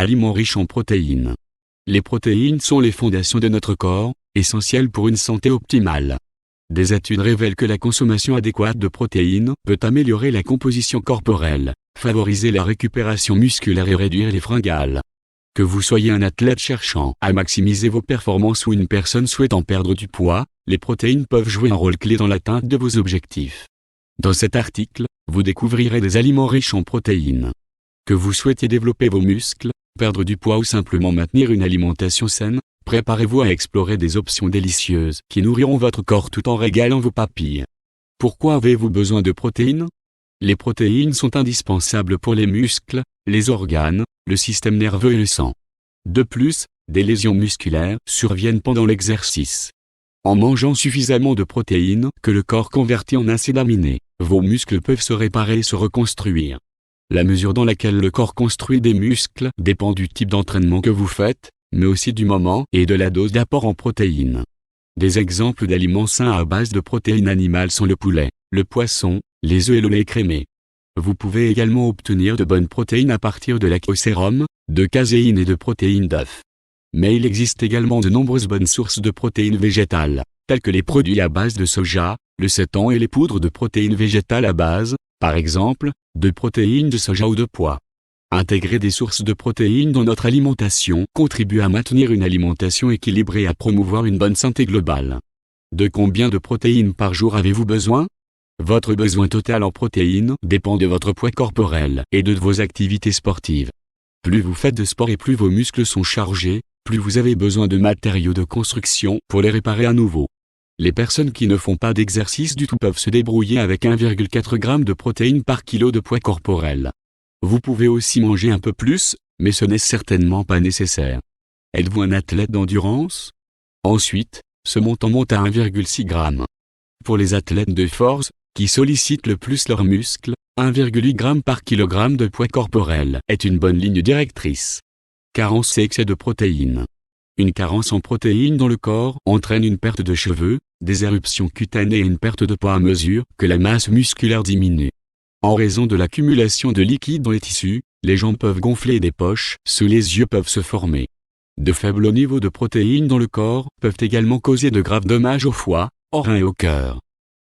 aliments riches en protéines. Les protéines sont les fondations de notre corps, essentielles pour une santé optimale. Des études révèlent que la consommation adéquate de protéines peut améliorer la composition corporelle, favoriser la récupération musculaire et réduire les fringales. Que vous soyez un athlète cherchant à maximiser vos performances ou une personne souhaitant perdre du poids, les protéines peuvent jouer un rôle clé dans l'atteinte de vos objectifs. Dans cet article, vous découvrirez des aliments riches en protéines. Que vous souhaitiez développer vos muscles, perdre du poids ou simplement maintenir une alimentation saine, préparez-vous à explorer des options délicieuses qui nourriront votre corps tout en régalant vos papilles. Pourquoi avez-vous besoin de protéines? Les protéines sont indispensables pour les muscles, les organes, le système nerveux et le sang. De plus, des lésions musculaires surviennent pendant l'exercice. En mangeant suffisamment de protéines que le corps convertit en acides aminés, vos muscles peuvent se réparer et se reconstruire. La mesure dans laquelle le corps construit des muscles dépend du type d'entraînement que vous faites, mais aussi du moment et de la dose d'apport en protéines. Des exemples d'aliments sains à base de protéines animales sont le poulet, le poisson, les œufs et le lait écrémé. Vous pouvez également obtenir de bonnes protéines à partir de lactosérum, de caséine et de protéines d'œufs. Mais il existe également de nombreuses bonnes sources de protéines végétales, telles que les produits à base de soja, le sétan et les poudres de protéines végétales à base, par exemple, de protéines de soja ou de pois. Intégrer des sources de protéines dans notre alimentation contribue à maintenir une alimentation équilibrée et à promouvoir une bonne santé globale. De combien de protéines par jour avez-vous besoin? Votre besoin total en protéines dépend de votre poids corporel et de vos activités sportives. Plus vous faites de sport et plus vos muscles sont chargés, plus vous avez besoin de matériaux de construction pour les réparer à nouveau. Les personnes qui ne font pas d'exercice du tout peuvent se débrouiller avec 1,4 g de protéines par kilo de poids corporel. Vous pouvez aussi manger un peu plus, mais ce n'est certainement pas nécessaire. Êtes-vous un athlète d'endurance? Ensuite, ce montant monte à 1,6 g. Pour les athlètes de force, qui sollicitent le plus leurs muscles, 1,8 g par kilogramme de poids corporel est une bonne ligne directrice. Carence et excès de protéines. Une carence en protéines dans le corps entraîne une perte de cheveux, des éruptions cutanées et une perte de poids à mesure que la masse musculaire diminue. En raison de l'accumulation de liquide dans les tissus, les jambes peuvent gonfler et des poches sous les yeux peuvent se former. De faibles niveaux de protéines dans le corps peuvent également causer de graves dommages au foie, aux reins et au cœur.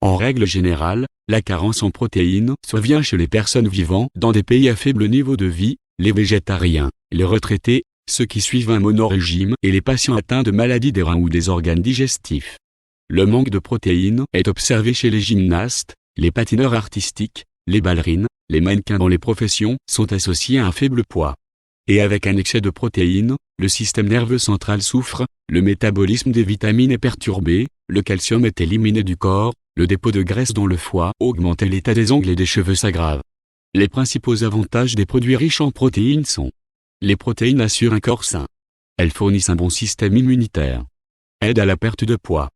En règle générale, la carence en protéines survient chez les personnes vivant dans des pays à faible niveau de vie, les végétariens, les retraités, ceux qui suivent un monorégime et les patients atteints de maladies des reins ou des organes digestifs. Le manque de protéines est observé chez les gymnastes, les patineurs artistiques, les ballerines, les mannequins dans les professions sont associés à un faible poids. Et avec un excès de protéines, le système nerveux central souffre, le métabolisme des vitamines est perturbé, le calcium est éliminé du corps, le dépôt de graisse dans le foie augmente et l'état des ongles et des cheveux s'aggrave. Les principaux avantages des produits riches en protéines sont: les protéines assurent un corps sain. Elles fournissent un bon système immunitaire. Aident à la perte de poids.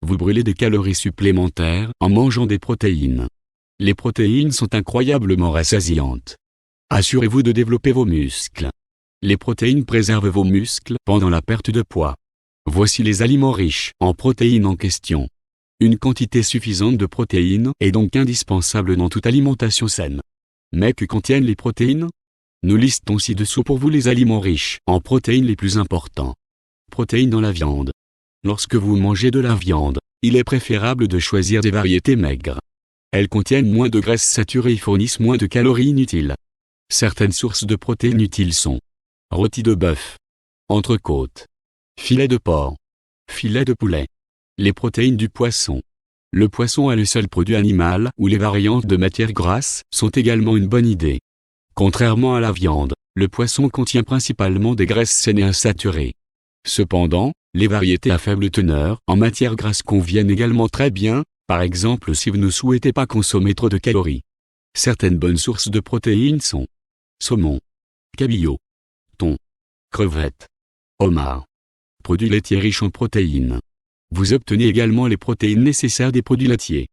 Vous brûlez des calories supplémentaires en mangeant des protéines. Les protéines sont incroyablement rassasiantes. Assurez-vous de développer vos muscles. Les protéines préservent vos muscles pendant la perte de poids. Voici les aliments riches en protéines en question. Une quantité suffisante de protéines est donc indispensable dans toute alimentation saine. Mais que contiennent les protéines? Nous listons ci-dessous pour vous les aliments riches en protéines les plus importants. Protéines dans la viande. Lorsque vous mangez de la viande, il est préférable de choisir des variétés maigres. Elles contiennent moins de graisses saturées et fournissent moins de calories inutiles. Certaines sources de protéines utiles sont: rôti de bœuf, entrecôte, filet de porc, filet de poulet. Les protéines du poisson. Le poisson est le seul produit animal où les variantes de matières grasses sont également une bonne idée. Contrairement à la viande, le poisson contient principalement des graisses saines et insaturées. Cependant, les variétés à faible teneur en matières grasses conviennent également très bien, par exemple si vous ne souhaitez pas consommer trop de calories. Certaines bonnes sources de protéines sont: saumon, cabillaud, thon, crevettes, homard. Produits laitiers riches en protéines. Vous obtenez également les protéines nécessaires des produits laitiers.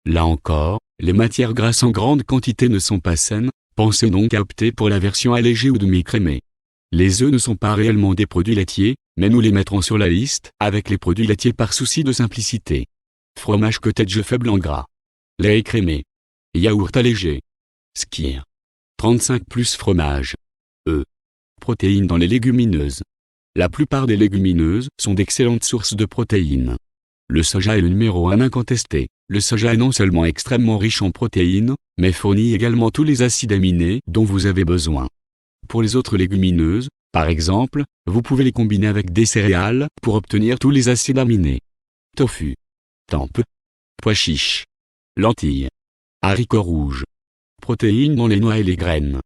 Là encore, les matières grasses en grande quantité ne sont pas saines, pensez donc à opter pour la version allégée ou demi-écrémée. Les œufs ne sont pas réellement des produits laitiers, mais nous les mettrons sur la liste avec les produits laitiers par souci de simplicité. Fromage cottage faible en gras. Lait écrémé. Yaourt allégé. Skyr. 35+ fromage. œufs. Protéines dans les légumineuses. La plupart des légumineuses sont d'excellentes sources de protéines. Le soja est le numéro 1 incontesté. Le soja est non seulement extrêmement riche en protéines, mais fournit également tous les acides aminés dont vous avez besoin. Pour les autres légumineuses, par exemple, vous pouvez les combiner avec des céréales pour obtenir tous les acides aminés. Tofu, tempeh, pois chiches, lentilles, haricots rouges. Protéines dans les noix et les graines.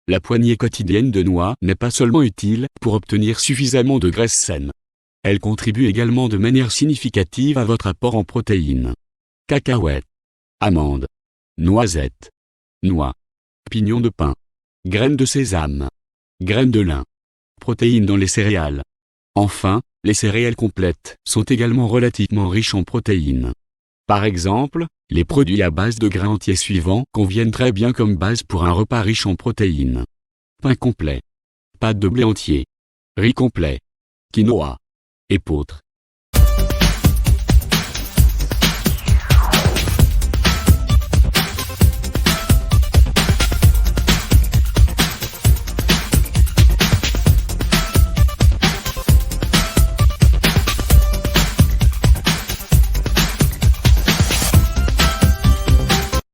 La poignée quotidienne de noix n'est pas seulement utile pour obtenir suffisamment de graisses saines. Elle contribue également de manière significative à votre apport en protéines. Cacahuètes, amandes, noisettes, noix, pignons de pin, graines de sésame, graines de lin. Protéines dans les céréales. Enfin, les céréales complètes sont également relativement riches en protéines. Par exemple, les produits à base de grains entiers suivants conviennent très bien comme base pour un repas riche en protéines. Pain complet, pâte de blé entier, riz complet, quinoa, épeautre,